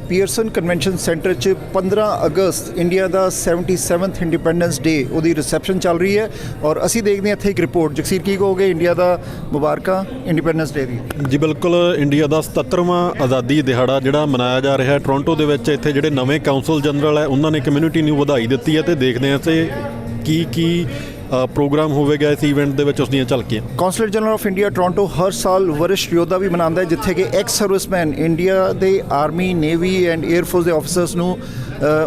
Pearson convention centre 'ਚ 15 ਅਗਸਤ India ਦਾ 77th independence ਡੇ ਉਹਦੀ reception ਚੱਲ ਰਹੀ ਹੈ ਔਰ ਅਸੀਂ ਦੇਖਦੇ ਹਾਂ ਇੱਥੇ ਇੱਕ ਰਿਪੋਰਟ। ਜਗਸੀਰ ਕੀ ਕਹੋਗੇ ਇੰਡੀਆ ਦਾ ਮੁਬਾਰਕਾਂ ਇੰਡੀਪੈਂਡੈਂਸ ਡੇ ਦੀ? ਜੀ ਬਿਲਕੁਲ, ਇੰਡੀਆ ਦਾ 77ਵਾਂ ਆਜ਼ਾਦੀ ਦਿਹਾੜਾ ਜਿਹੜਾ ਮਨਾਇਆ ਜਾ ਰਿਹਾ ਟੋਰਾਂਟੋ ਦੇ ਵਿੱਚ। ਇੱਥੇ ਜਿਹੜੇ ਨਵੇਂ ਕਾਉਂਸਲ ਜਨਰਲ ਹੈ ਉਹਨਾਂ ਨੇ ਕਮਿਊਨਿਟੀ ਨੂੰ ਵਧਾਈ ਦਿੱਤੀ ਹੈ ਤੇ ਦੇਖਦੇ ਹਾਂ ਤੇ ਕੀ ਪ੍ਰੋਗਰਾਮ ਹੋਵੇਗਾ ਇਸ ਇਵੈਂਟ ਦੇ ਵਿੱਚ, ਉਸ ਦੀਆਂ ਝਲਕੀਆਂ। Consulate general of India Toronto ਹਰ ਸਾਲ ਵਰਿਸ਼ਟ ਯੋਧਾ ਵੀ ਮਨਾਉਂਦਾ ਹੈ ਜਿੱਥੇ ਕਿ ਐਕਸ ਸਰਵਿਸਮੈਨ ਇੰਡੀਆ ਦੇ army, navy and air force ਦੇ ਆਫਿਸਰਸ ਨੂੰ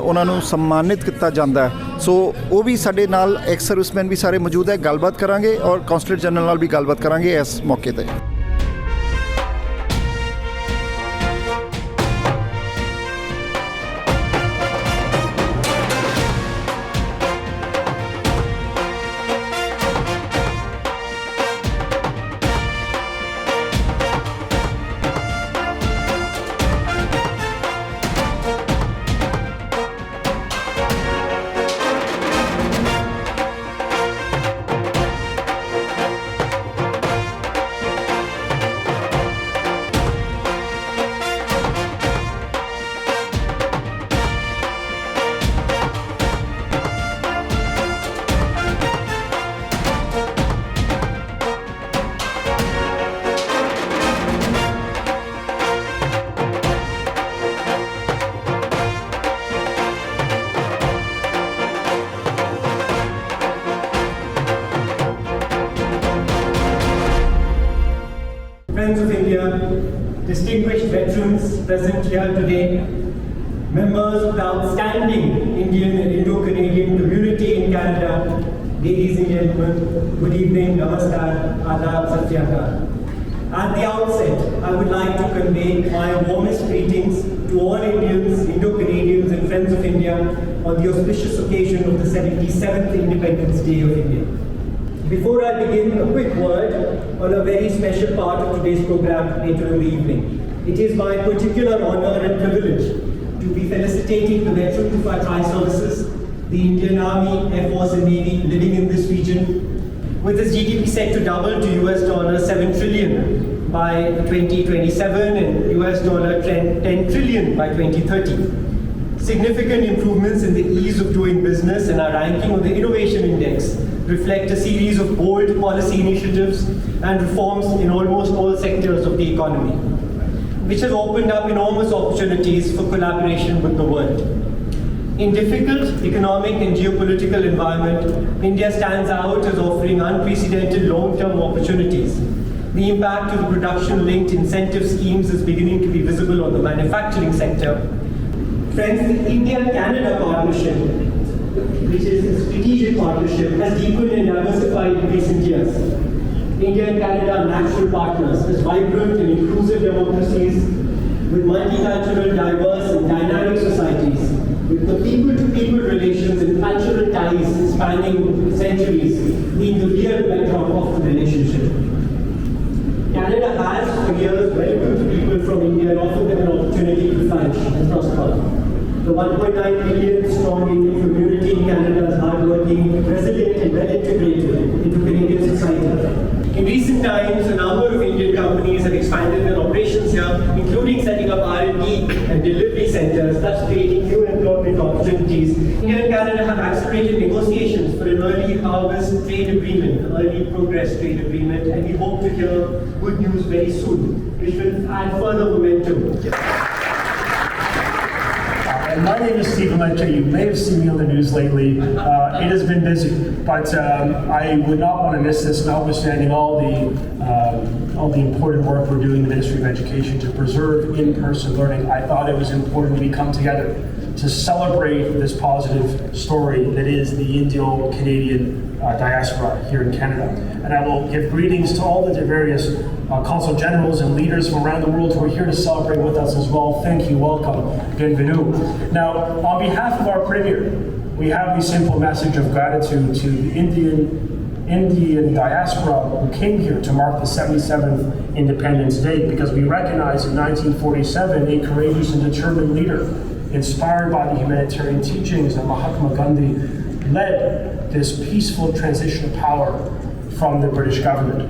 ਉਹਨਾਂ ਨੂੰ ਸਨਮਾਨਿਤ ਕੀਤਾ ਜਾਂਦਾ ਹੈ। ਸੋ ਉਹ ਵੀ ਸਾਡੇ ਨਾਲ ਐਕਸ ਸਰਵਿਸਮੈਨ ਵੀ ਸਾਰੇ ਮੌਜੂਦ ਹੈ, ਗੱਲਬਾਤ ਕਰਾਂਗੇ ਔਰ ਕੌਂਸਲੇਟ ਜਨਰਲ ਨਾਲ ਵੀ ਗੱਲਬਾਤ ਕਰਾਂਗੇ ਇਸ ਮੌਕੇ 'ਤੇ। Friends of India, distinguished veterans present here today, members of the outstanding Indian and Indo-Canadian community in Canada, ladies and gentlemen, good evening, namaskar, adab, sat sri akal. At the outset, I would like to convey my warmest greetings to all Indians, Indo-Canadians and friends of India on the auspicious occasion of the 77th Independence Day of India. Before I begin, a quick word on a very special part of today's program later in the evening. It is my particular honor and privilege to be felicitating the veterans of our tri-services, the Indian Army, Air Force and Navy living in this region, with its GDP set to double to $7 trillion by 2027 and $10 trillion by 2030. Significant improvements in the ease of doing business and our ranking on the Innovation Index reflect a series of bold policy initiatives and reforms in almost all sectors of the economy, which have opened up enormous opportunities for collaboration with the world. In difficult economic and geopolitical environment, India stands out as offering unprecedented long-term opportunities. The impact of the production-linked incentive schemes is beginning to be visible on the manufacturing sector. Friends, the India-Canada partnership, which is a strategic partnership, has deepened and diversified in recent years. India and Canada are natural partners as vibrant and inclusive democracies with multicultural, diverse and dynamic societies, with the people-to-people relations and cultural ties spanning centuries being the real bedrock of the relationship. Canada has for years welcomed people from India and offered them an opportunity to flourish and prosper. The 1.9 million strong Indian community in Canada is hardworking, resilient and well integrated into Canadian society. In recent times, a number of Indian companies have expanded their operations here, including setting up R&D and delivery centers, thus creating new employment opportunities. India and Canada have accelerated negotiations for an early harvest trade agreement, early progress trade agreement, and we hope to hear good news very soon, which will add further momentum. My name is Steve Valente. You may have seen me on the news lately. It has been busy, but I would not want to miss this, notwithstanding all the important work we're doing in the Ministry of Education to preserve in-person learning. I thought it was important we come together to celebrate this positive story that is the Indo-Canadian diaspora here in Canada. And I will give greetings to all the various consul generals and leaders from around the world who are here to celebrate with us as well. Thank you, welcome, bienvenue. Now, on behalf of our Premier, we have the simple message of gratitude to the Indian diaspora who came here to mark the 77th Independence Day, because we recognize in 1947 a courageous and determined leader, inspired by the humanitarian teachings of Mahatma Gandhi, led this peaceful transition of power from the British government.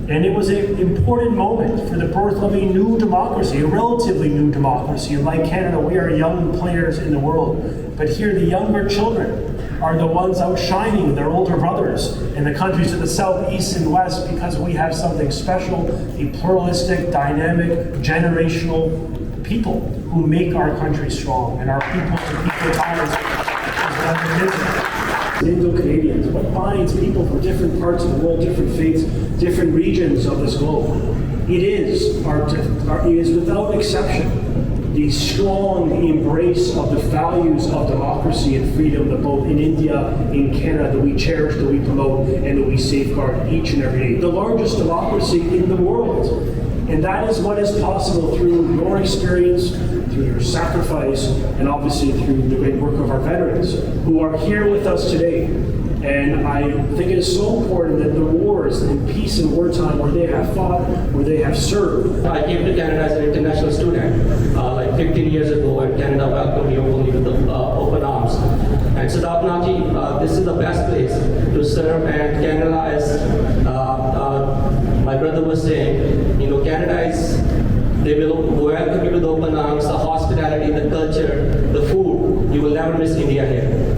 And it was an important moment for the birth of a new democracy, a relatively new democracy. And like Canada, we are young players in the world. But here, the younger children are the ones outshining their older brothers in the countries of the South, East, and West, because we have something special, a pluralistic, dynamic, generational people who make our country strong. And our people to people ties is what it is. Indo-Canadians, what binds people from different parts of the world, different faiths, different regions of this globe? It is without exception the strong embrace of the values of democracy and freedom that both in India, in Canada, that we cherish, that we promote, and that we safeguard each and every day. The largest democracy in the world. And that is what is possible through your experience, through your sacrifice, and obviously through the great work of our veterans who are here with us today. And I think it is so important that the wars and peace in wartime where they have fought, where they have served. I came to Canada as an international student like 15 years ago, and Canada welcomed me openly with open arms. And Sadapnaji, this is the best place to serve, and Canada, as my brother was saying, you know, Canada is, they will welcome you with open arms, the hospitality, the culture, the food. You will never miss India here.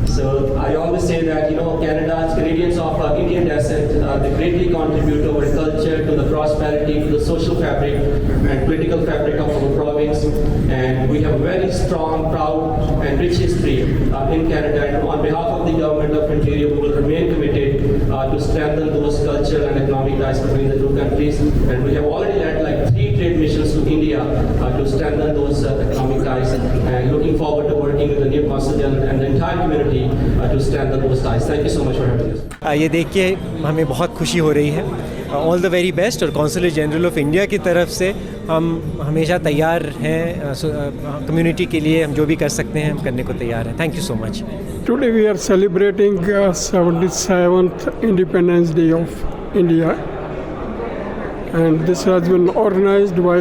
So I always say that, you know, Canadians of Indian descent, they greatly contribute to our culture, to the prosperity, to the social fabric and political fabric of our province. And we have a very strong, proud and rich history in Canada. And on behalf of the government of Ontario, we will remain committed to strengthen those cultural and economic ties between the two countries. And we have already led like 3 trade missions to India to strengthen those economic ties. And looking forward to working with the new Consul General and the entire community to strengthen those ties. Thank you so much for having us. ये देख के हमें बहुत खुशी हो रही है. All the very best. और कॉन्सुलेट जनरल ऑफ इंडिया की तरफ से हम हमेशा तैयार हैं कम्युनिटी के लिए. हम जो भी कर सकते हैं हम करने को तैयार हैं. Thank you so much. Today we are celebrating 77th Independence Day of India, and this has been organized by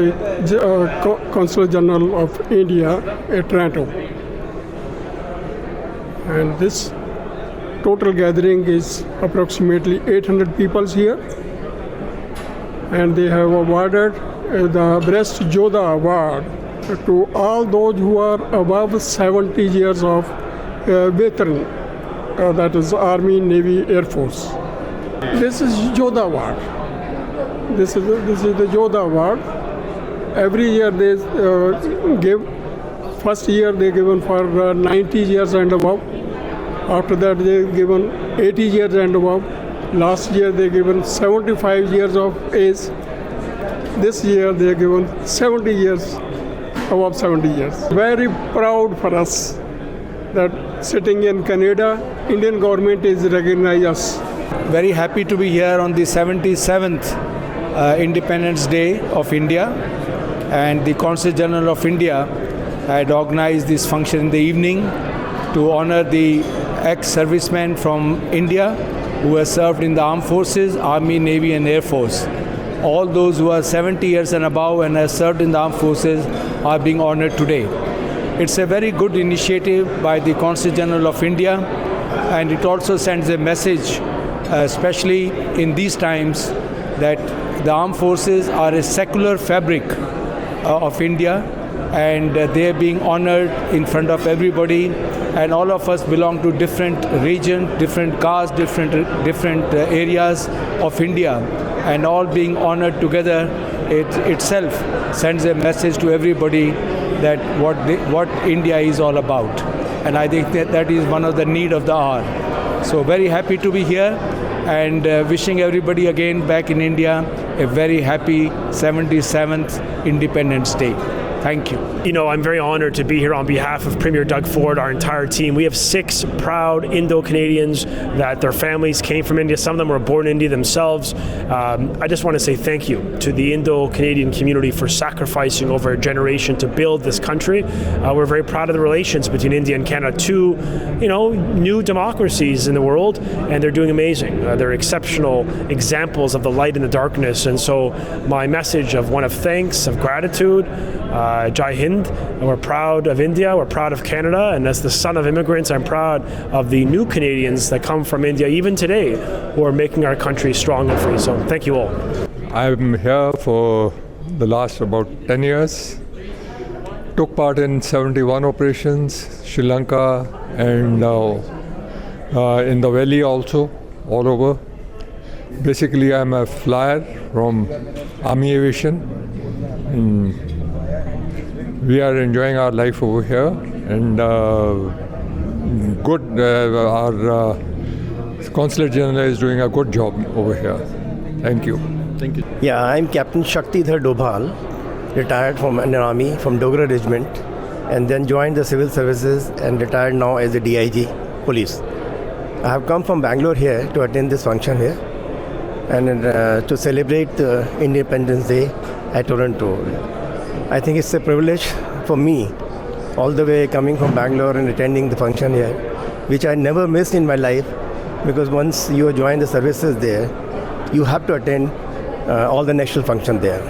Consul General of India at Toronto. And this total gathering is approximately 800 people here, and they have awarded the Breast Jodha Award to all those who are above 70 years of veteran, that is Army, Navy, Air Force. This is Jodha Award. This is the Jodha Award. Every year they give. First year they given for 90 years and above. After that they given 80 years and above. Last year they given 75 years of age. This year they given 70 years, above 70 years. Very proud for us that sitting in Canada, Indian government is recognizing us. Very happy to be here on the 77th Independence Day of India, and the Consul General of India had organized this function in the evening to honor the ex-servicemen from India who have served in the armed forces, Army, Navy and Air Force. All those who are 70 years and above and have served in the armed forces are being honored today. It's a very good initiative by the Consul General of India, and it also sends a message, especially in these times, that the armed forces are a secular fabric of India, and they are being honored in front of everybody, and all of us belong to different regions, different castes, different areas of India, and all being honored together, it itself sends a message to everybody that what India is all about. And I think that is one of the need of the hour. So very happy to be here, and wishing everybody again back in India a very happy 77th Independence Day. Thank you. You know, I'm very honored to be here on behalf of Premier Doug Ford, our entire team. We have 6 proud Indo-Canadians that their families came from India. Some of them were born in India themselves. I just want to say thank you to the Indo-Canadian community for sacrificing over a generation to build this country. We're very proud of the relations between India and Canada, 2, new democracies in the world, and they're doing amazing. They're exceptional examples of the light in the darkness. And so my message of one of thanks, of gratitude, Jai Hind. And we're proud of India, we're proud of Canada, and as the son of immigrants, I'm proud of the new Canadians that come from India, even today, who are making our country strong and free. So thank you all. I'm here for the last about 10 years. Took part in 71 operations, Sri Lanka and in the valley also, all over. Basically, I'm a flyer from Army Aviation. We are enjoying our life over here, and good. Our Consulate General is doing a good job over here. Thank you. Thank you. Yeah, I'm Captain Shaktidhar Dobhal, retired from an army from Dogra Regiment, and then joined the civil services and retired now as a DIG police. I have come from Bangalore here to attend this function here and to celebrate the Independence Day at Toronto. I think it's a privilege for me, all the way coming from Bangalore and attending the function here, which I never missed in my life, because once you join the services there, you have to attend all the national functions there.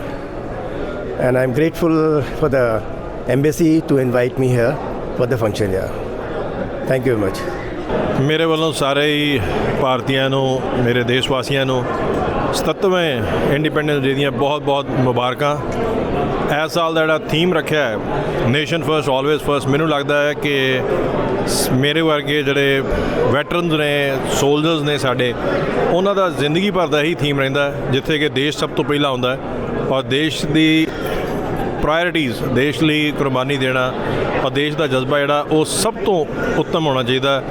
And I'm grateful for the embassy to invite me here for the function here. Thank you very much. ਮੇਰੇ ਵੱਲੋਂ ਸਾਰੇ ਹੀ ਭਾਰਤੀਆਂ ਨੂੰ, ਮੇਰੇ ਦੇਸ਼ ਵਾਸੀਆਂ ਨੂੰ 77ਵੇਂ independence ਡੇ ਦੀਆਂ ਬਹੁਤ ਬਹੁਤ ਮੁਬਾਰਕਾਂ। ਇਸ ਸਾਲ ਦਾ ਜਿਹੜਾ ਥੀਮ ਰੱਖਿਆ ਹੈ ਨੇਸ਼ਨ ਫਰਸਟ ਆਲਵੇਜ਼ ਫਰਸਟ, ਮੈਨੂੰ ਲੱਗਦਾ ਹੈ ਕਿ ਮੇਰੇ ਵਰਗੇ ਜਿਹੜੇ ਵੈਟਰਨਸ ਨੇ, ਸੋਲਜਰਸ ਨੇ ਸਾਡੇ, ਉਹਨਾਂ ਦਾ ਜ਼ਿੰਦਗੀ ਭਰ ਦਾ ਹੀ ਥੀਮ ਰਹਿੰਦਾ ਹੈ, ਜਿੱਥੇ ਕਿ ਦੇਸ਼ ਸਭ ਤੋਂ ਪਹਿਲਾਂ ਆਉਂਦਾ ਹੈ ਔਰ ਦੇਸ਼ ਦੀ ਪ੍ਰਾਇਰਟੀਜ਼, ਦੇਸ਼ ਲਈ ਕੁਰਬਾਨੀ ਦੇਣਾ ਔਰ ਦੇਸ਼ ਦਾ ਜਜ਼ਬਾ ਜਿਹੜਾ ਉਹ ਸਭ ਤੋਂ ਉੱਤਮ ਹੋਣਾ ਚਾਹੀਦਾ।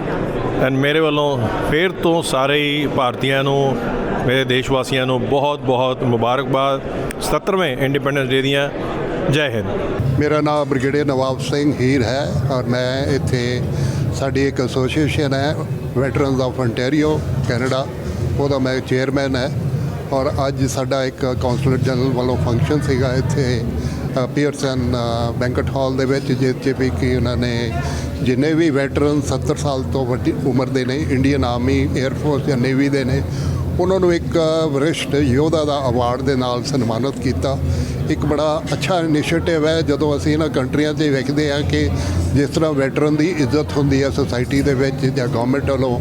ਐਂਡ ਮੇਰੇ ਵੱਲੋਂ ਫਿਰ ਤੋਂ ਸਾਰੇ ਹੀ ਭਾਰਤੀਆਂ ਨੂੰ, ਮੇਰੇ ਦੇਸ਼ ਵਾਸੀਆਂ ਨੂੰ ਬਹੁਤ ਬਹੁਤ ਮੁਬਾਰਕਬਾਦ 77ਵੇਂ ਇੰਡੀਪੈਂਡੈਂਸ ਡੇ ਦੀਆਂ। ਜੈ ਹਿੰਦ। ਮੇਰਾ ਨਾਮ ਬ੍ਰਿਗੇਡੀਅਰ ਨਵਾਬ ਸਿੰਘ ਹੀਰ ਹੈ ਔਰ ਮੈਂ ਇੱਥੇ ਸਾਡੀ ਇੱਕ ਐਸੋਸੀਏਸ਼ਨ ਹੈ ਵੈਟਰਨਸ ਆਫ ਅੰਟੈਰੀਓ ਕੈਨੇਡਾ, ਉਹਦਾ ਮੈਂ ਚੇਅਰਮੈਨ ਹੈ। ਔਰ ਅੱਜ ਸਾਡਾ ਇੱਕ ਕੌਂਸਲੇਟ ਜਨਰਲ ਵੱਲੋਂ ਫੰਕਸ਼ਨ ਸੀਗਾ ਇੱਥੇ ਪੀਅਰਸਨ ਬੈਂਕਟ ਹਾਲ ਦੇ ਵਿੱਚ, ਜਿਸ 'ਚ ਵੀ ਕਿ ਉਹਨਾਂ ਨੇ ਜਿੰਨੇ ਵੀ ਵੈਟਰਨ 70 ਸਾਲ ਤੋਂ ਵੱਡੀ ਉਮਰ ਦੇ ਨੇ, ਇੰਡੀਅਨ ਆਰਮੀ, ਏਅਰਫੋਰਸ ਜਾਂ ਨੇਵੀ ਦੇ ਨੇ, ਉਹਨਾਂ ਨੂੰ ਇੱਕ ਵਰਿਸ਼ਟ ਯੋਧਾ ਦਾ ਅਵਾਰਡ ਦੇ ਨਾਲ ਸਨਮਾਨਿਤ ਕੀਤਾ। ਇੱਕ ਬੜਾ ਅੱਛਾ ਇਨੀਸ਼ੀਏਟਿਵ ਹੈ। ਜਦੋਂ ਅਸੀਂ ਇਹਨਾਂ ਕੰਟਰੀਆਂ 'ਚ ਵੇਖਦੇ ਹਾਂ ਕਿ ਜਿਸ ਤਰ੍ਹਾਂ ਵੈਟਰਨ ਦੀ ਇੱਜ਼ਤ ਹੁੰਦੀ ਹੈ ਸੋਸਾਇਟੀ ਦੇ ਵਿੱਚ ਜਾਂ ਗੌਰਮੈਂਟ ਵੱਲੋਂ,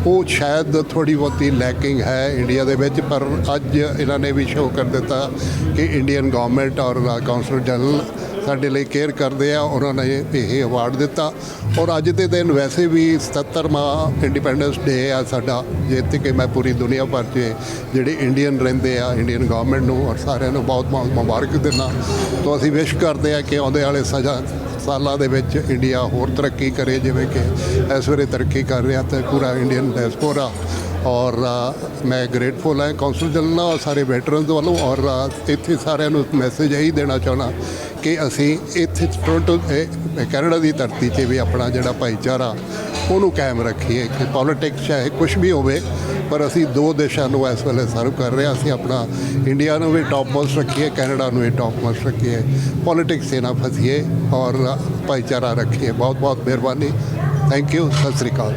ਉਹ ਸ਼ਾਇਦ ਥੋੜ੍ਹੀ ਬਹੁਤੀ ਲੈਕਿੰਗ ਹੈ ਇੰਡੀਆ ਦੇ ਵਿੱਚ, ਪਰ ਅੱਜ ਇਹਨਾਂ ਨੇ ਵੀ ਸ਼ੋਅ ਕਰ ਦਿੱਤਾ ਕਿ ਇੰਡੀਅਨ ਗੌਰਮੈਂਟ ਔਰ ਕੌਂਸਲਰ ਜਨਰਲ ਸਾਡੇ ਲਈ ਕੇਅਰ ਕਰਦੇ ਆ। ਉਹਨਾਂ ਨੇ ਇਹ ਅਵਾਰਡ ਦਿੱਤਾ ਔਰ ਅੱਜ ਦੇ ਦਿਨ ਵੈਸੇ ਵੀ 77ਵਾਂ ਇੰਡੀਪੈਂਡੈਂਸ ਡੇ ਆ ਸਾਡਾ, ਜਿੱਥੇ ਕਿ ਮੈਂ ਪੂਰੀ ਦੁਨੀਆ ਭਰ 'ਚ ਜਿਹੜੇ ਇੰਡੀਅਨ ਰਹਿੰਦੇ ਆ, ਇੰਡੀਅਨ ਗੌਰਮੈਂਟ ਨੂੰ ਔਰ ਸਾਰਿਆਂ ਨੂੰ ਬਹੁਤ ਬਹੁਤ ਮੁਬਾਰਕ ਦਿੰਦਾ। ਤੋਂ ਅਸੀਂ ਵਿਸ਼ ਕਰਦੇ ਆ ਕਿ ਆਉਂਦੇ ਵਾਲੇ ਸਾਲਾਂ ਦੇ ਵਿੱਚ ਇੰਡੀਆ ਹੋਰ ਤਰੱਕੀ ਕਰੇ, ਜਿਵੇਂ ਕਿ ਇਸ ਵੇਲੇ ਤਰੱਕੀ ਕਰ ਰਿਹਾ ਤੇ ਪੂਰਾ ਇੰਡੀਅਨ ਡਾਇਸਪੋਰਾ। ਔਰ ਮੈਂ ਗ੍ਰੇਟਫੁਲ ਹਾਂ ਕੌਂਸਲ ਜਨਰਲ ਔਰ ਸਾਰੇ ਵੈਟਰਨਸ ਵੱਲੋਂ। ਔਰ ਇੱਥੇ ਸਾਰਿਆਂ ਨੂੰ ਮੈਸੇਜ ਇਹੀ ਦੇਣਾ ਚਾਹੁੰਦਾ ਕਿ ਅਸੀਂ ਇੱਥੇ ਟੋਰਾਂਟੋ ਕੈਨੇਡਾ ਦੀ ਧਰਤੀ 'ਤੇ ਵੀ ਆਪਣਾ ਜਿਹੜਾ ਭਾਈਚਾਰਾ ਉਹਨੂੰ ਕਾਇਮ ਰੱਖੀਏ। ਕਿ ਪੋਲੀਟਿਕਸ ਚਾਹੇ ਕੁਛ ਵੀ ਹੋਵੇ, ਪਰ ਅਸੀਂ ਦੋ ਦੇਸ਼ਾਂ ਨੂੰ ਇਸ ਵੇਲੇ ਸਰਵ ਕਰ ਰਹੇ ਹਾਂ। ਅਸੀਂ ਆਪਣਾ ਇੰਡੀਆ ਨੂੰ ਵੀ ਟੌਪ ਮੋਸਟ ਰੱਖੀਏ, ਕੈਨੇਡਾ ਨੂੰ ਵੀ ਟੌਪ ਮੋਸਟ ਰੱਖੀਏ, ਪੋਲੀਟਿਕਸ 'ਤੇ ਨਾ ਫਸੀਏ ਔਰ ਭਾਈਚਾਰਾ ਰੱਖੀਏ। ਬਹੁਤ ਬਹੁਤ ਮਿਹਰਬਾਨੀ। Thank you. ਸਤਿ ਸ਼੍ਰੀ ਅਕਾਲ।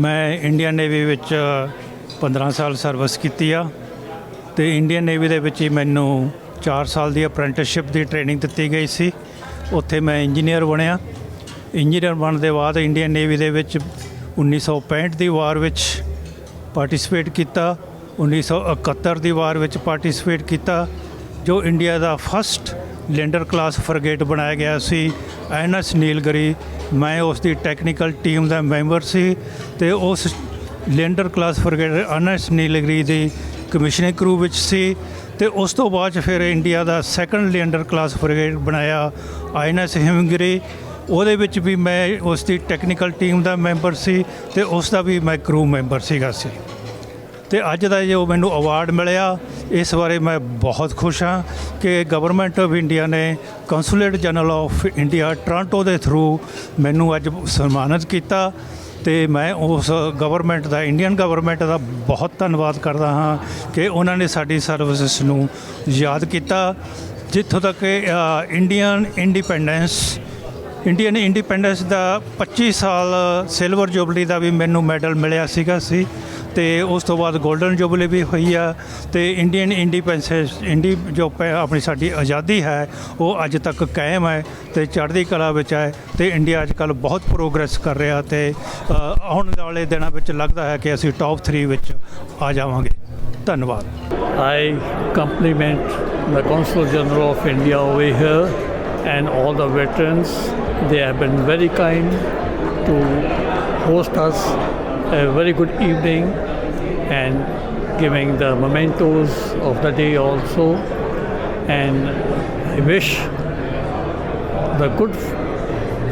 ਮੈਂ ਇੰਡੀਅਨ ਨੇਵੀ ਵਿੱਚ 15 ਸਾਲ ਸਰਵਿਸ ਕੀਤੀ ਆ ਅਤੇ ਇੰਡੀਅਨ ਨੇਵੀ ਦੇ ਵਿੱਚ ਹੀ ਮੈਨੂੰ 4 ਸਾਲ ਦੀ ਅਪ੍ਰੈਂਟਿਸਸ਼ਿਪ ਦੀ ਟ੍ਰੇਨਿੰਗ ਦਿੱਤੀ ਗਈ ਸੀ। ਉੱਥੇ ਮੈਂ ਇੰਜੀਨੀਅਰ ਬਣਿਆ। ਇੰਜੀਨੀਅਰ ਬਣਨ ਦੇ ਬਾਅਦ ਇੰਡੀਅਨ ਨੇਵੀ ਦੇ ਵਿੱਚ 1965 ਦੀ ਵਾਰ ਵਿੱਚ ਪਾਰਟੀਸਪੇਟ ਕੀਤਾ, 1971 ਦੀ ਵਾਰ ਵਿੱਚ ਪਾਰਟੀਸਪੇਟ ਕੀਤਾ, ਜੋ ਇੰਡੀਆ ਦਾ ਫਸਟ ਲੈਂਡਰ ਕਲਾਸ ਫਰਗੇਟ ਬਣਾਇਆ ਗਿਆ ਸੀ, INS ਨੀਲਗਿਰੀ। ਮੈਂ ਉਸ ਦੀ ਟੈਕਨੀਕਲ ਟੀਮ ਦਾ ਮੈਂਬਰ ਸੀ ਅਤੇ ਉਸ ਲੈਂਡਰ ਕਲਾਸ ਫਰਗੇਟ INS ਨੀਲਗਿਰੀ ਦੀ ਕਮਿਸ਼ਨਿੰਗ ਕਰੂ ਵਿੱਚ ਸੀ। ਅਤੇ ਉਸ ਤੋਂ ਬਾਅਦ 'ਚ ਫਿਰ ਇੰਡੀਆ ਦਾ ਸੈਕੰਡ ਲੈਂਡਰ ਕਲਾਸ ਫਰਗੇਟ ਬਣਾਇਆ INS ਹਿਮਗਿਰੀ। ਉਹਦੇ ਵਿੱਚ ਵੀ ਮੈਂ ਉਸ ਦੀ ਟੈਕਨੀਕਲ ਟੀਮ ਦਾ ਮੈਂਬਰ ਸੀ ਅਤੇ ਉਸ ਦਾ ਵੀ ਮੈਂ ਕਰੂ ਮੈਂਬਰ ਸੀਗਾ ਸੀ। ਅਤੇ ਅੱਜ ਦਾ ਜੋ ਮੈਨੂੰ ਅਵਾਰਡ ਮਿਲਿਆ, ਇਸ ਬਾਰੇ ਮੈਂ ਬਹੁਤ ਖੁਸ਼ ਹਾਂ ਕਿ ਗਵਰਨਮੈਂਟ ਆਫ ਇੰਡੀਆ ਨੇ consulate general of India Toronto ਦੇ ਥਰੂ ਮੈਨੂੰ ਅੱਜ ਸਨਮਾਨਿਤ ਕੀਤਾ। ਅਤੇ ਮੈਂ ਉਸ ਗਵਰਨਮੈਂਟ ਦਾ, ਇੰਡੀਅਨ ਗਵਰਨਮੈਂਟ ਦਾ ਬਹੁਤ ਧੰਨਵਾਦ ਕਰਦਾ ਹਾਂ ਕਿ ਉਹਨਾਂ ਨੇ ਸਾਡੀ ਸਰਵਿਸਿਜ਼ ਨੂੰ ਯਾਦ ਕੀਤਾ। ਜਿੱਥੋਂ ਤੱਕ ਇੰਡੀਅਨ ਇੰਡੀਪੈਂਡੈਂਸ ਇੰਡੀਅਨ ਇੰਡੀਪੈਂਡੈਂਸ ਦਾ 25 ਸਾਲ ਸਿਲਵਰ ਜੁਬਲੀ ਦਾ ਵੀ ਮੈਨੂੰ ਮੈਡਲ ਮਿਲਿਆ ਸੀਗਾ ਸੀ ਤੇ ਉਸ ਤੋਂ ਬਾਅਦ 골ਡਨ ਜੁਬਲੀ ਵੀ ਹੋਈ ਆ ਤੇ ਇੰਡੀਅਨ ਆਪਣੀ ਸਾਡੀ ਆਜ਼ਾਦੀ ਹੈ ਉਹ ਅੱਜ ਤੱਕ ਕਾਇਮ ਹੈ ਤੇ ਚੜ੍ਹਦੀ ਕਲਾ ਵਿੱਚ ਹੈ ਤੇ ਇੰਡੀਆ ਅੱਜ ਕੱਲ੍ਹ ਬਹੁਤ ਪ੍ਰੋਗਰੈਸ ਕਰ ਰਿਹਾ ਤੇ ਆਉਣ ਵਾਲੇ ਦਿਨਾਂ ਵਿੱਚ ਲੱਗਦਾ ਹੈ ਕਿ ਅਸੀਂ ਟੌਪ 3 ਵਿੱਚ ਆ ਜਾਵਾਂਗੇ। ਧੰਨਵਾਦ। I compliment the Consul General of India over here and all the veterans. They have been very kind to host us a very good evening and giving the mementos of the day also. And I wish the good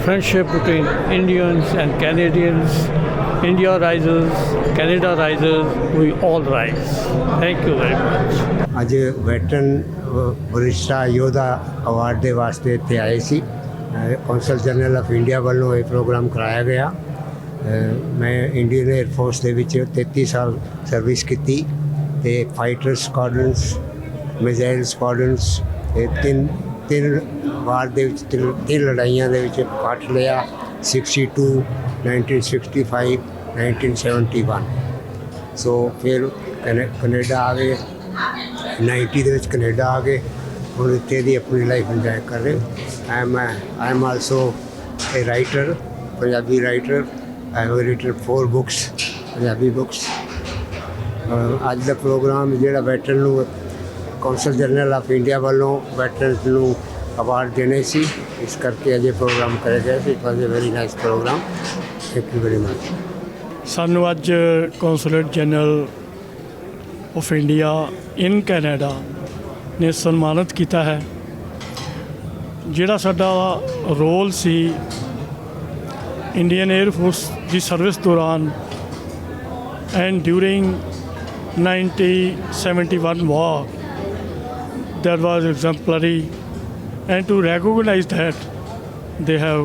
friendship between Indians and Canadians. India rises, Canada rises, we all rise. Thank you very much. ਅੱਜ veteran ਵਰਿਸ਼ਠਾ ਯੋਧਾ award ਦੇ ਵਾਸਤੇ ਇੱਥੇ ਆਏ ਸੀ। Council general of India ਵੱਲੋਂ ਇਹ programme ਕਰਾਇਆ ਗਿਆ। ਮੈਂ ਇੰਡੀਅਨ 에ਅਰ ਫੋਰਸ ਦੇ ਵਿੱਚ 33 ਸਾਲ ਸਰਵਿਸ ਕੀਤੀ ਤੇ ਫਾਈਟਰ ਸਕੁਆਡਰਨਸ, ਮਿਜ਼ਾਈਲ ਸਕੁਆਡਰਨਸ, ਤਿੰਨ ਵਾਰ ਦੇ ਵਿੱਚ ਤਿੰਨ ਲੜਾਈਆਂ ਦੇ ਵਿੱਚ ਪਾਰਟ ਲਿਆ। 62, 1965, 1971। ਸੋ ਫਿਰ ਕੈਨੇਡਾ ਆ ਗਏ, 90 ਦੇ ਵਿੱਚ ਕੈਨੇਡਾ ਆ ਗਏ। ਹੁਣ ਇੱਥੇ ਦੀ ਆਪਣੀ ਲਾਈਫ ਇੰਜੋਏ ਕਰ ਰਹੇ। I am also a writer, Punjabi writer. I have written 4 books, Punjabi books. ਅੱਜ ਦਾ ਪ੍ਰੋਗਰਾਮ ਜਿਹੜਾ ਵੈਟਰਨ ਨੂੰ ਕੌਂਸਲ ਜਨਰਲ ਆਫ ਇੰਡੀਆ ਵੱਲੋਂ ਵੈਟਰਨਸ ਨੂੰ ਅਵਾਰਡ ਦੇਣੇ ਸੀ, ਇਸ ਕਰਕੇ ਅਜੇ ਪ੍ਰੋਗਰਾਮ ਕਰਿਆ ਗਿਆ ਸੀ। It was a very nice programme. Thank you very much. ਸਾਨੂੰ ਅੱਜ consulate general of India in Canada ਨੇ ਸਨਮਾਨਿਤ ਕੀਤਾ ਹੈ। ਜਿਹੜਾ ਸਾਡਾ ਰੋਲ ਸੀ ਇੰਡੀਅਨ 에ਅਰ ਫੋਰਸ ਦੀ ਸਰਵਿਸ ਦੌਰਾਨ and during 1971 war, that was exemplary, and to recognize that they have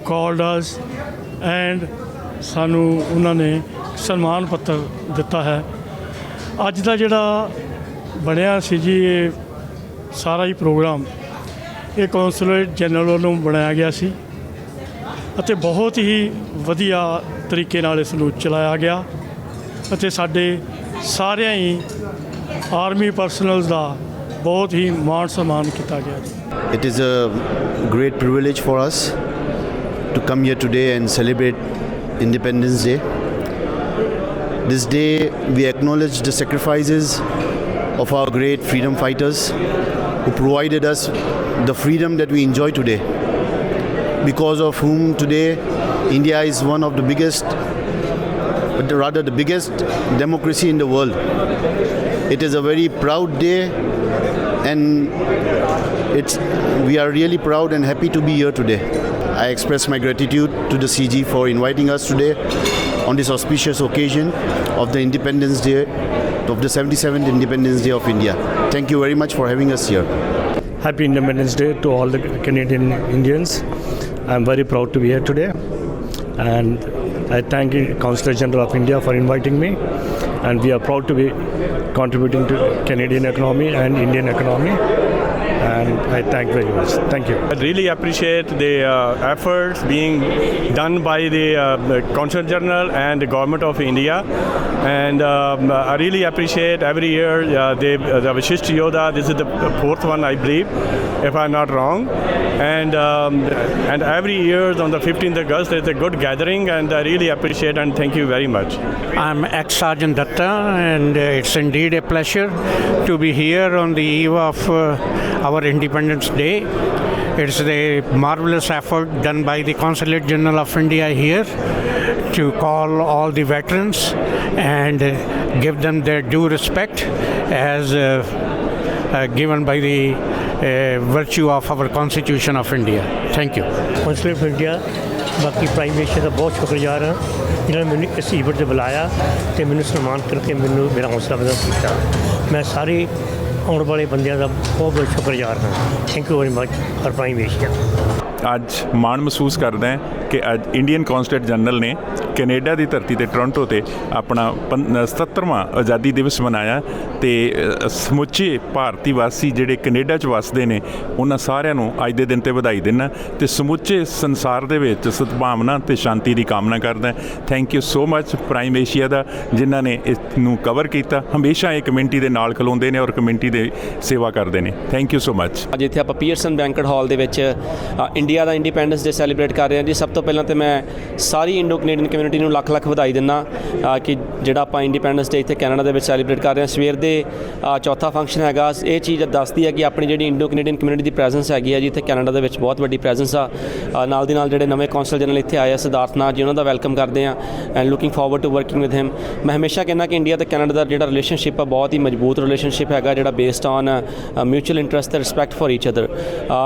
called us and ਸਾਨੂੰ ਉਹਨਾਂ ਨੇ ਸਨਮਾਨ ਪੱਤਰ ਦਿੱਤਾ ਹੈ। ਅੱਜ ਦਾ ਜਿਹੜਾ ਬਣਿਆ ਸੀ ਜੀ ਇਹ ਸਾਰਾ ਹੀ ਪ੍ਰੋਗਰਾਮ ਇਹ ਕੌਂਸੂਲੇਟ ਜਨਰਲ ਵੱਲੋਂ ਬਣਾਇਆ ਗਿਆ ਸੀ ਅਤੇ ਬਹੁਤ ਹੀ ਵਧੀਆ ਤਰੀਕੇ ਨਾਲ ਇਸ ਨੂੰ ਚਲਾਇਆ ਗਿਆ ਅਤੇ ਸਾਡੇ ਸਾਰਿਆਂ ਹੀ ਆਰਮੀ ਪਰਸਨਲਸ ਦਾ ਬਹੁਤ ਹੀ ਮਾਣ ਸਨਮਾਨ ਕੀਤਾ ਗਿਆ। It is a great privilege for us to come here today and celebrate Independence Day. This day we acknowledge the sacrifices of our great freedom fighters who provided us the freedom that we enjoy today, because of whom today India is one of the biggest, but rather the biggest democracy in the world. It is a very proud day and we are really proud and happy to be here today. I express my gratitude to the CG for inviting us today on this auspicious occasion of the Independence Day, of the 77th Independence Day of India. Thank you very much for having us here. Happy Independence Day to all the Canadian Indians. I'm very proud to be here today, and I thank the Consul General of India for inviting me, and we are proud to be contributing to Canadian economy and Indian economy, and I thank very much. Thank you. I really appreciate the efforts being done by the Consul General and the Government of India, and I really appreciate every year the Vishishta Yoda. This is the 4th one, I believe, if I'm not wrong, and every year on the 15th August there's a good gathering, and I really appreciate and thank you very much. I'm ex-Sergeant Datta, and it's indeed a pleasure to be here on the eve of our Independence Day. It's a marvelous effort done by the Consulate General of India here to call all the veterans and give them their due respect as given by the virtue of our Constitution of India. Thank you. Consulate of India ਬਾਕੀ prime minister ਦਾ ਬਹੁਤ ਸ਼ੁਕਰਗੁਜ਼ਾਰ ਹਾਂ ਜਿਨ੍ਹਾਂ ਨੇ ਮੈਨੂੰ ਇਸ event 'ਤੇ ਬੁਲਾਇਆ ਅਤੇ ਮੈਨੂੰ ਸਨਮਾਨ ਕਰਕੇ ਮੈਨੂੰ ਮੇਰਾ ਹੌਸਲਾ ਅਫਜ਼ਾ ਕੀਤਾ। ਮੈਂ ਸਾਰੇ ਆਉਣ ਵਾਲੇ ਬੰਦਿਆਂ ਦਾ ਬਹੁਤ ਬਹੁਤ ਸ਼ੁਕਰਗੁਜ਼ਾਰ ਹਾਂ। Thank you very much for prime minister. ਅੱਜ ਮਾਣ ਮਹਿਸੂਸ ਕਰਦਾ ਕਿ ਅੱਜ ਇੰਡੀਅਨ ਕੌਂਸਲੇਟ ਜਨਰਲ ਨੇ ਕੈਨੇਡਾ ਦੀ ਧਰਤੀ ਤੇ ਟੋਰਾਂਟੋ ਤੇ ਆਪਣਾ 77ਵਾਂ ਆਜ਼ਾਦੀ ਦਿਵਸ ਮਨਾਇਆ ਤੇ ਸਮੁੱਚੇ ਭਾਰਤੀ ਵਾਸੀ ਜਿਹੜੇ ਕੈਨੇਡਾ 'ਚ ਵਸਦੇ ਨੇ ਉਹਨਾਂ ਸਾਰਿਆਂ ਨੂੰ ਅੱਜ ਦੇ ਦਿਨ ਤੇ ਵਧਾਈ ਦਿੰਦਾ ਤੇ ਸਮੁੱਚੇ ਸੰਸਾਰ ਦੇ ਵਿੱਚ ਸਦਭਾਵਨਾ ਤੇ ਸ਼ਾਂਤੀ ਦੀ ਕਾਮਨਾ ਕਰਦਾ। Thank you so much Prime Asia ਦਾ ਜਿਨ੍ਹਾਂ ਨੇ ਇਸ ਨੂੰ ਕਵਰ ਕੀਤਾ, ਹਮੇਸ਼ਾ ਇਹ ਕਮਿਊਨਿਟੀ ਦੇ ਨਾਲ ਖਲੋਂਦੇ ਨੇ ਔਰ ਕਮਿਊਨਿਟੀ ਦੇ ਸੇਵਾ ਕਰਦੇ ਨੇ। Thank you so much. ਅੱਜ ਇੱਥੇ ਆਪਾਂ ਪੀਅਰਸਨ ਬੈਂਕਟ ਹਾਲ ਦੇ ਵਿੱਚ ਇੰਡੀਆ ਦਾ ਇੰਡੀਪੈਂਡੈਂਸ ਡੇ ਸੈਲੀਬ੍ਰੇਟ ਕਰ ਰਹੇ ਹਾਂ ਜੀ। ਸਭ ਤੋਂ ਪਹਿਲਾਂ ਤਾਂ ਮੈਂ ਸਾਰੀ ਇੰਡੋ ਕੈਨੇਡੀਅਨ ਕਮਿਊਨਿਟੀ ਨੂੰ ਲੱਖ ਲੱਖ ਵਧਾਈ ਦਿੰਦਾ ਕਿ ਜਿਹੜਾ ਆਪਾਂ ਇੰਡੀਪੈਂਡੈਂਸ ਡੇ ਇੱਥੇ ਕੈਨੇਡਾ ਦੇ ਵਿੱਚ ਸੈਲੀਬ੍ਰੇਟ ਕਰ ਰਹੇ ਹਾਂ। ਸਵੇਰ ਦੇ ਚੌਥਾ ਫੰਕਸ਼ਨ ਹੈਗਾ। ਇਹ ਚੀਜ਼ ਦੱਸਦੀ ਹੈ ਕਿ ਆਪਣੀ ਜਿਹੜੀ ਇੰਡੋ ਕੈਨੇਡੀਅਨ ਕਮਿਊਨਿਟੀ ਦੀ ਪ੍ਰੈਜ਼ੈਂਸ ਹੈਗੀ ਹੈ ਜੀ ਇੱਥੇ ਕੈਨੇਡਾ ਦੇ ਵਿੱਚ ਬਹੁਤ ਵੱਡੀ ਪ੍ਰੈਜ਼ੈਂਸ ਆ। ਨਾਲ ਦੀ ਨਾਲ ਜਿਹੜੇ ਨਵੇਂ ਕੌਂਸਲ ਜਨਰਲ ਇੱਥੇ ਆਏ ਆ ਸਿਧਾਰਥ ਨਾਥ ਜੀ, ਉਹਨਾਂ ਦਾ ਵੈਲਕਮ ਕਰਦੇ ਹਾਂ and looking forward to working with him. ਮੈਂ ਹਮੇਸ਼ਾ ਕਹਿੰਦਾ ਕਿ ਇੰਡੀਆ ਤੇ ਕੈਨੇਡਾ ਦਾ ਜਿਹੜਾ ਰਿਲੇਸ਼ਨਸ਼ਿਪ ਆ ਬਹੁਤ ਹੀ ਮਜ਼ਬੂਤ ਰਿਲੇਸ਼ਨਸ਼ਿਪ ਹੈਗਾ ਜਿਹੜਾ ਬੇਸਡ ਔਨ ਮਿਊਚੁਅਲ ਇੰਟਰਸਟ ਤੇ respect for each other.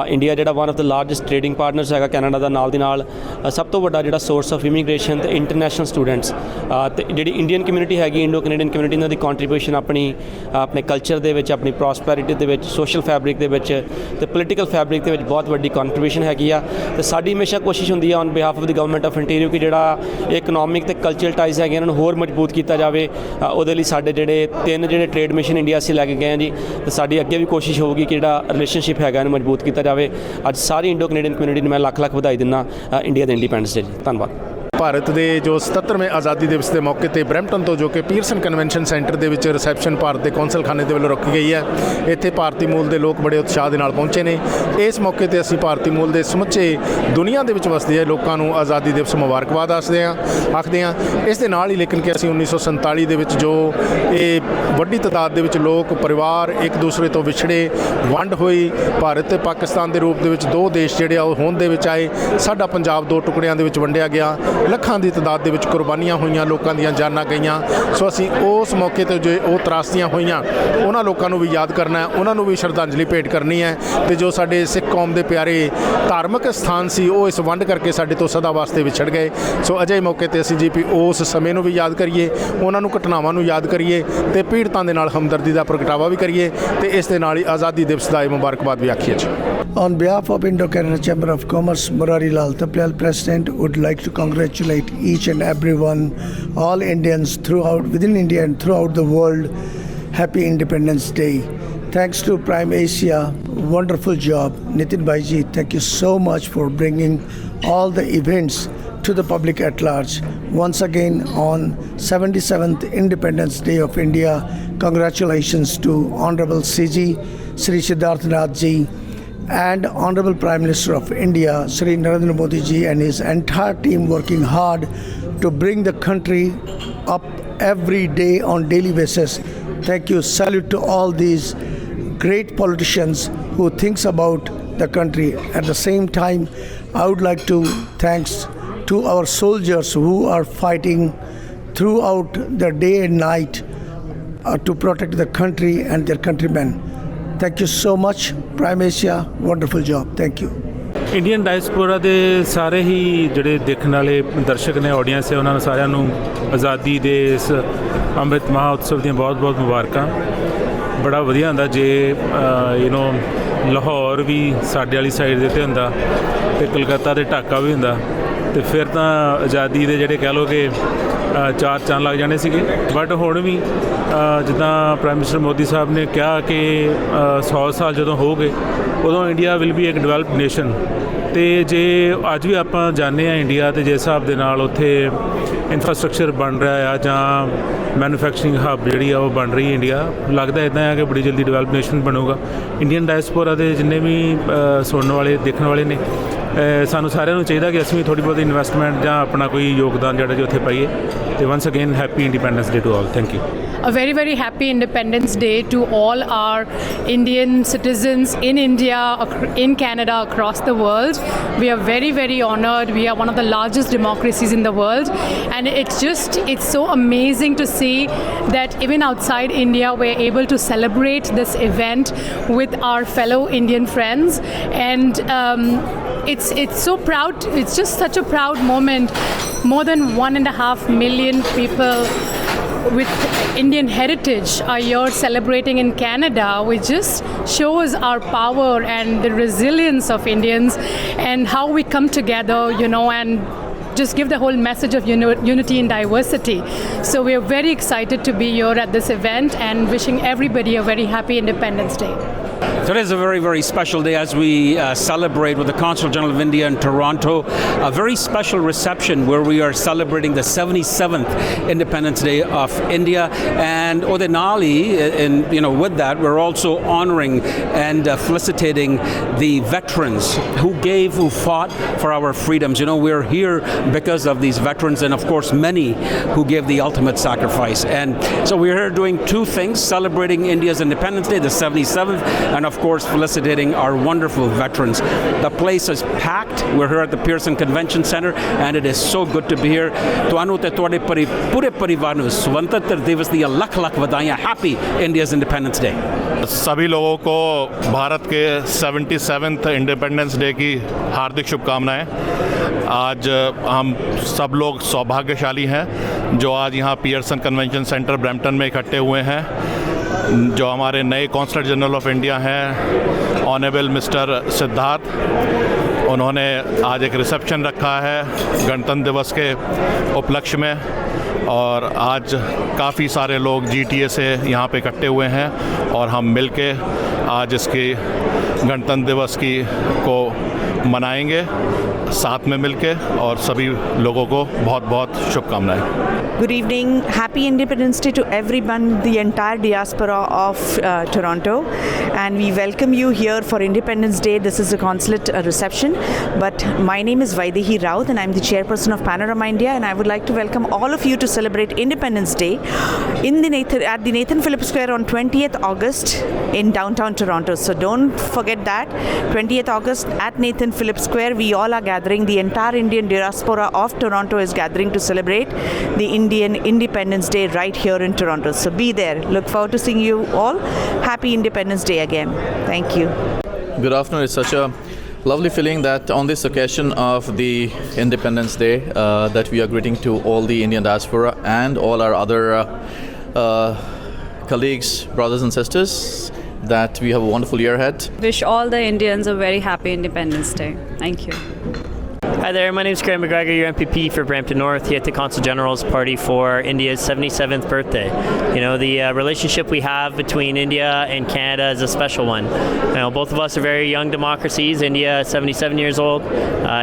India ਜਿਹੜਾ one of the largest trading partners ਹੈਗਾ ਕੈਨੇਡਾ ਦਾ। ਨਾਲ ਦੀ ਨਾਲ ਸਭ ਤੋਂ ਵੱਡਾ ਜਿਹੜਾ ਸੋਰਸ ਆਫ ਇਮੀਗ੍ਰੇਸ਼ਨ ਤੇ ਇੰਟਰਨੈਸ਼ਨਲ ਸਟੂਡੈਂਟਸ ਤੇ ਜਿਹੜੀ ਇੰਡੀਅਨ ਕਮਿਊਨਿਟੀ ਹੈਗੀ ਇੰਡੋ ਕੈਨੇਡੀਅਨ ਕਮਿਊਨਿਟੀ ਇਹਨਾਂ ਦੀ ਕੰਟਰੀਬਿਊਸ਼ਨ ਆਪਣੇ ਕਲਚਰ ਦੇ ਵਿੱਚ, ਆਪਣੀ ਪ੍ਰੋਸਪੈਰਿਟੀ ਦੇ ਵਿੱਚ, ਸੋਸ਼ਲ ਫੈਬਰਿਕ ਦੇ ਵਿੱਚ ਤੇ ਪੋਲੀਟੀਕਲ ਫੈਬਰਿਕ ਦੇ ਵਿੱਚ ਬਹੁਤ ਵੱਡੀ ਕੰਟਰੀਬਿਊਸ਼ਨ ਹੈਗੀ ਆ। ਤੇ ਸਾਡੀ ਹਮੇਸ਼ਾ ਕੋਸ਼ਿਸ਼ ਹੁੰਦੀ ਆ on behalf of the government of interior ਕਿ ਜਿਹੜਾ ਇਕਨੋਮਿਕ ਤੇ ਕਲਚਰਲ ਟਾਈਜ਼ ਹੈਗੇ ਇਹਨਾਂ ਨੂੰ ਹੋਰ ਮਜ਼ਬੂਤ ਕੀਤਾ ਜਾਵੇ। ਉਹਦੇ ਲਈ ਸਾਡੇ ਜਿਹੜੇ 3 ਟ੍ਰੇਡ ਮਿਸ਼ਨ ਇੰਡੀਆ ਅਸੀਂ ਲੈ ਕੇ ਗਏ ਹਾਂ ਜੀ ਤੇ ਸਾਡੀ ਅੱਗੇ ਵੀ ਕੋਸ਼ਿਸ਼ ਹੋਊਗੀ ਕਿ ਜਿਹੜਾ ਰਿਲੇਸ਼ਨਸ਼ਿਪ ਹੈਗਾ ਇਹਨੂੰ ਮਜ਼ਬੂਤ ਕੀਤਾ ਜਾਵੇ। ਅੱਜ ਸਾਰੀ ਇੰਡੋ ਕੈਨੇਡੀਅਨ ਕਮਿਊਨਿਟੀ ਨੂੰ ਮੈਂ ਲੱਖ ਲੱਖ ਵਧਾਈ ਦਿੰਦਾ ਇੰਡੀਆ ਦੇ ਇੰਡੀਪੈਂਡੈਂਸ ਡੇ ਜੀ। ਧੰਨਵਾਦ। ਭਾਰਤ ਦੇ ਜੋ 77ਵੇਂ ਆਜ਼ਾਦੀ ਦਿਵਸ ਦੇ ਮੌਕੇ ਤੇ ਬਰੈਂਪਟਨ ਤੋਂ ਜੋ ਕਿ ਪੀਅਰਸਨ ਕਨਵੈਨਸ਼ਨ ਸੈਂਟਰ ਦੇ ਵਿੱਚ ਰਿਸੈਪਸ਼ਨ ਭਾਰਤ ਦੇ ਕੌਂਸਲ ਖਾਨੇ ਦੇ ਵੱਲੋਂ ਰੱਖੀ ਗਈ ਹੈ। ਇੱਥੇ ਭਾਰਤੀ ਮੂਲ ਦੇ ਲੋਕ ਬੜੇ ਉਤਸ਼ਾਹ ਦੇ ਨਾਲ ਪਹੁੰਚੇ ਨੇ। ਇਸ ਮੌਕੇ ਤੇ ਅਸੀਂ ਭਾਰਤੀ ਮੂਲ ਦੇ ਸਮੁੱਚੇ ਦੁਨੀਆ ਦੇ ਵਿੱਚ ਵਸਦੇ ਲੋਕਾਂ ਨੂੰ ਆਜ਼ਾਦੀ ਦਿਵਸ ਮੁਬਾਰਕਬਾਦ ਆਖਦੇ ਹਾਂ। ਇਸ ਦੇ ਨਾਲ ਹੀ ਲੇਕਿਨ ਕਿ ਅਸੀਂ 1947 ਦੇ ਵਿੱਚ ਜੋ ਇਹ ਵੱਡੀ ਤਾਦਾਦ ਦੇ ਵਿੱਚ ਲੋਕ ਪਰਿਵਾਰ ਇੱਕ ਦੂਸਰੇ ਤੋਂ ਵਿਛੜੇ ਵੰਡ ਹੋਈ, ਭਾਰਤ ਤੇ ਪਾਕਿਸਤਾਨ ਦੇ ਰੂਪ ਦੇ ਵਿੱਚ 2 ਦੇਸ਼ ਜਿਹੜੇ ਆ ਉਹ ਹੋਂਦ ਦੇ ਵਿੱਚ ਆਏ। ਸਾਡਾ ਪੰਜਾਬ 2 ਟੁਕੜਿਆਂ ਦੇ ਵਿੱਚ ਵੰਡਿਆ ਗਿਆ। ਲੱਖਾਂ ਦੀ ਤਾਦਾਦ ਦੇ ਵਿੱਚ ਕੁਰਬਾਨੀਆਂ ਹੋਈਆਂ, ਲੋਕਾਂ ਦੀਆਂ ਜਾਨਾਂ ਗਈਆਂ। ਸੋ ਅਸੀਂ ਉਸ ਮੌਕੇ ਤੇ ਜੋ ਉਹ ਤਰਾਸਦੀਆਂ ਹੋਈਆਂ ਉਹਨਾਂ ਲੋਕਾਂ ਨੂੰ ਵੀ ਯਾਦ ਕਰਨਾ ਹੈ, ਉਹਨਾਂ ਨੂੰ ਵੀ ਸ਼ਰਧਾਂਜਲੀ ਭੇਟ ਕਰਨੀ ਹੈ। ਤੇ ਜੋ ਸਾਡੇ ਸਿੱਖ ਕੌਮ ਦੇ ਪਿਆਰੇ ਧਾਰਮਿਕ ਸਥਾਨ ਸੀ ਉਹ ਇਸ ਵੰਡ ਕਰਕੇ ਸਾਡੇ ਤੋਂ ਸਦਾ ਵਾਸਤੇ ਵਿਛੜ ਗਏ। ਸੋ ਅਜਿਹੇ ਮੌਕੇ ਤੇ ਅਸੀਂ ਜੀ ਉਸ ਸਮੇਂ ਨੂੰ ਵੀ ਯਾਦ ਕਰੀਏ, ਉਹਨਾਂ ਨੂੰ ਘਟਨਾਵਾਂ ਨੂੰ ਯਾਦ ਕਰੀਏ ਤੇ ਪੀੜਤਾਂ ਦੇ ਨਾਲ ਹਮਦਰਦੀ ਦਾ ਪ੍ਰਗਟਾਵਾ ਵੀ ਕਰੀਏ ਤੇ ਇਸ ਦੇ ਨਾਲ ਹੀ ਆਜ਼ਾਦੀ ਦਿਵਸ ਦਾ ਮੁਬਾਰਕਬਾਦ ਵੀ ਆਖੀਏ ਜੀ। On behalf of Indo-Canada Chamber of Commerce, Murari Lal Taplial, President, would like to congratulate each and everyone, all Indians within India and throughout the world. Happy Independence Day. Thanks to Prime Asia, wonderful job. Nitin Bhaiji, thank you so much for bringing all the events to the public at large. Once again, on 77th Independence Day of India, congratulations to Honorable CG, Sri Siddharth Nath Ji, and Honorable Prime Minister of India, Shri Narendra Modi ji, and his entire team working hard to bring the country up every day on daily basis. Thank you. Salute to all these great politicians who thinks about the country. At the same time, I would like to thanks to our soldiers who are fighting throughout the day and night to protect the country and their countrymen. Thank you so much, Prime Asia. Wonderful job. Thank you. Indian diaspora ਦੇ ਸਾਰੇ ਹੀ ਜਿਹੜੇ ਦੇਖਣ ਵਾਲੇ ਦਰਸ਼ਕ ਨੇ, audience ਹੈ, ਉਹਨਾਂ ਨੂੰ ਸਾਰਿਆਂ ਨੂੰ ਆਜ਼ਾਦੀ ਦੇ ਇਸ ਅੰਮ੍ਰਿਤ ਮਹਾਉਤਸਵ ਦੀਆਂ ਬਹੁਤ ਬਹੁਤ ਮੁਬਾਰਕਾਂ। ਬੜਾ ਵਧੀਆ ਹੁੰਦਾ ਜੇ ਲਾਹੌਰ ਵੀ ਸਾਡੇ ਵਾਲੀ ਸਾਈਡ ਦੇ 'ਤੇ ਹੁੰਦਾ ਅਤੇ ਕਲਕੱਤਾ ਤੇ ਢਾਕਾ ਵੀ ਹੁੰਦਾ ਅਤੇ ਫਿਰ ਤਾਂ ਆਜ਼ਾਦੀ ਦੇ ਜਿਹੜੇ ਕਹਿ ਲਓ ਕਿ 4 ਚੰਨ ਲੱਗ ਜਾਣੇ ਸੀਗੇ। ਬਟ ਹੁਣ ਵੀ ਜਿੱਦਾਂ ਪ੍ਰਾਈਮ ਮਿਨਿਸਟਰ ਮੋਦੀ ਸਾਹਿਬ ਨੇ ਕਿਹਾ ਕਿ 100 ਸਾਲ ਜਦੋਂ ਹੋ ਗਏ ਉਦੋਂ ਇੰਡੀਆ ਵਿਲ ਬੀ ਇੱਕ ਡਿਵੈਲਪਡ ਨੇਸ਼ਨ। ਅਤੇ ਜੇ ਅੱਜ ਵੀ ਆਪਾਂ ਜਾਂਦੇ ਹਾਂ ਇੰਡੀਆ ਅਤੇ ਜਿਸ ਹਿਸਾਬ ਦੇ ਨਾਲ ਉੱਥੇ ਇਨਫਰਾਸਟਰਕਚਰ ਬਣ ਰਿਹਾ ਆ ਜਾਂ ਮੈਨੂਫੈਕਚਰਿੰਗ ਹੱਬ ਜਿਹੜੀ ਆ ਉਹ ਬਣ ਰਹੀ ਇੰਡੀਆ, ਲੱਗਦਾ ਇੱਦਾਂ ਆ ਕਿ ਬੜੀ ਜਲਦੀ ਡਿਵੈਲਪ ਨੇਸ਼ਨ ਬਣੂਗਾ। ਇੰਡੀਅਨ ਡਾਇਸਪੋਰਾ ਦੇ ਜਿੰਨੇ ਵੀ ਸੁਣਨ ਵਾਲੇ ਦੇਖਣ ਵਾਲੇ ਨੇ, ਸਾਨੂੰ ਸਾਰਿਆਂ ਨੂੰ ਚਾਹੀਦਾ ਕਿ ਅਸੀਂ ਵੀ ਥੋੜ੍ਹੀ ਬਹੁਤੀ ਇਨਵੈਸਟਮੈਂਟ ਜਾਂ ਆਪਣਾ ਕੋਈ ਯੋਗਦਾਨ ਜਿਹੜਾ ਜੀ ਉੱਥੇ ਪਾਈਏ। ਅਤੇ once again happy independence day to all. Thank you. A very, very happy Independence Day to all our Indian citizens in India, in Canada, across the world. We are very, very honored. We are one of the largest democracies in the world. And it's so amazing to see that even outside India, we're able to celebrate this event with our fellow Indian friends. And it's so proud. It's just such a proud moment. More than 1.5 million people with Indian heritage are here celebrating in Canada, which just shows our power and the resilience of Indians and how we come together, and just give the whole message of unity and diversity. So we are very excited to be here at this event and wishing everybody a very happy Independence Day. Today is a very, very special day as we celebrate with the Consul General of India in Toronto a very special reception where we are celebrating the 77th Independence Day of India. And Odenali, and with that, we're also honoring and felicitating the veterans who fought for our freedoms. We're here because of these veterans and, of course, many who gave the ultimate sacrifice. And so we're here doing two things: celebrating India's Independence Day, the 77th, and of course felicitating our wonderful veterans. The place is packed. We're here at the Pearson Convention Center and it is so good to be here. ਤੁਹਾਨੂੰ ਤੇ ਤੁਹਾਡੇ ਪੂਰੇ ਪਰਿਵਾਰ ਨੂੰ ਸੁਤੰਤਰਤਾ ਦਿਵਸ ਦੀਆਂ ਲੱਖ ਵਧਾਈਆਂ. Happy India's Independence Day. सभी लोगों को भारत के 77th इंडिपेंडेंस डे की हार्दिक शुभकामनाएं. आज हम सब लोग सौभाग्यशाली हैं जो आज यहाँ पियर्सन कन्वेंशन सेंटर ब्रैम्पटन में इकट्ठे हुए हैं. जो हमारे नए कॉन्सुलेट जनरल ऑफ इंडिया हैं ऑनरेबल मिस्टर सिद्धार्थ, उन्होंने आज एक रिसेप्शन रखा है गणतंत्र दिवस के उपलक्ष्य में. और आज काफ़ी सारे लोग GTA से यहाँ पे इकट्ठे हुए हैं और हम मिलके आज इसकी गणतंत्र दिवस को मनाएंगे साथ में मिलके. और सभी लोगों को बहुत बहुत शुभकामनाएं. Good evening. Happy Independence Day to everyone, the entire diaspora of Toronto. And we welcome you here for Independence Day. This is a consulate reception. But my name is Vaidehi Raut and I'm the chairperson of Panorama India. And I would like to welcome all of you to celebrate Independence Day at the Nathan Phillips Square on 20th August in downtown Toronto. So don't forget that. 20th August at Nathan Phillips Square, we all are gathering. The entire Indian diaspora of Toronto is gathering to celebrate the Indian Independence Day right here in Toronto. So be there. Look forward to seeing you all. Happy Independence Day again. Thank you. Good afternoon. It's such a lovely feeling that on this occasion of the Independence Day that we are greeting to all the Indian diaspora and all our other colleagues, brothers and sisters, that we have a wonderful year ahead. Wish all the Indians a very happy Independence Day. Thank you. Hi there, my name is Graham McGregor, your MPP for Brampton North, here at the Consul General's party for India's 77th birthday. The relationship we have between India and Canada is a special one. Both of us are very young democracies, India 77 years old,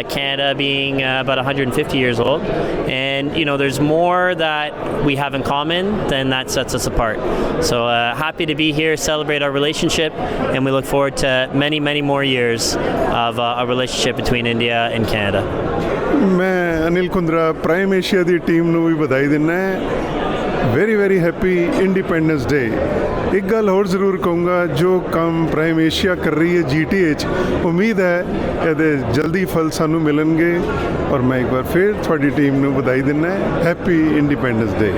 Canada being about 150 years old. And, there's more that we have in common than that sets us apart. So happy to be here, celebrate our relationship, and we look forward to many, many more years of a relationship between India and Canada. मैं Anil Kundra prime Asia की team ਨੂੰ ਵੀ ਵਧਾਈ ਦਿੰਦਾ. Very very happy independence day. एक गल होर जरूर कहूँगा, जो काम प्राइम एशिया कर रही है GTA 'ਚ, उम्मीद है ਇਹਦੇ जल्दी फल सानू मिलणगे. और मैं एक बार फिर ਤੁਹਾਡੀ टीम ਨੂੰ ਵਧਾਈ ਦਿੰਦਾ. Happy independence day.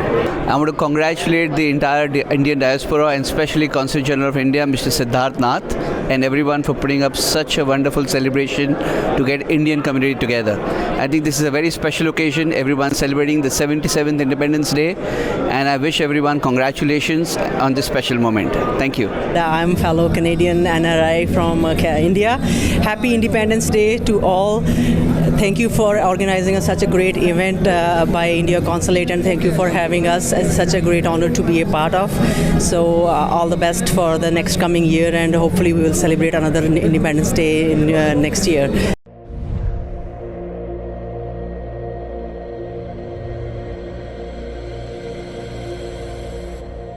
I want to congratulate the entire Indian diaspora and especially Consul General of India, Mr. Siddharth Nath, and everyone for putting up such a wonderful celebration to get Indian community together. I think this is a very special occasion. Everyone celebrating the 77th Independence Day, and I wish everyone congratulations on this special moment. Thank you. I'm fellow Canadian NRI from India. Happy Independence Day to all. Thank you for organizing such a great event by India Consulate, and thank you for having us. It's such a great honor to be a part of. So all the best for the next coming year, and hopefully we will celebrate another Independence Day in next year.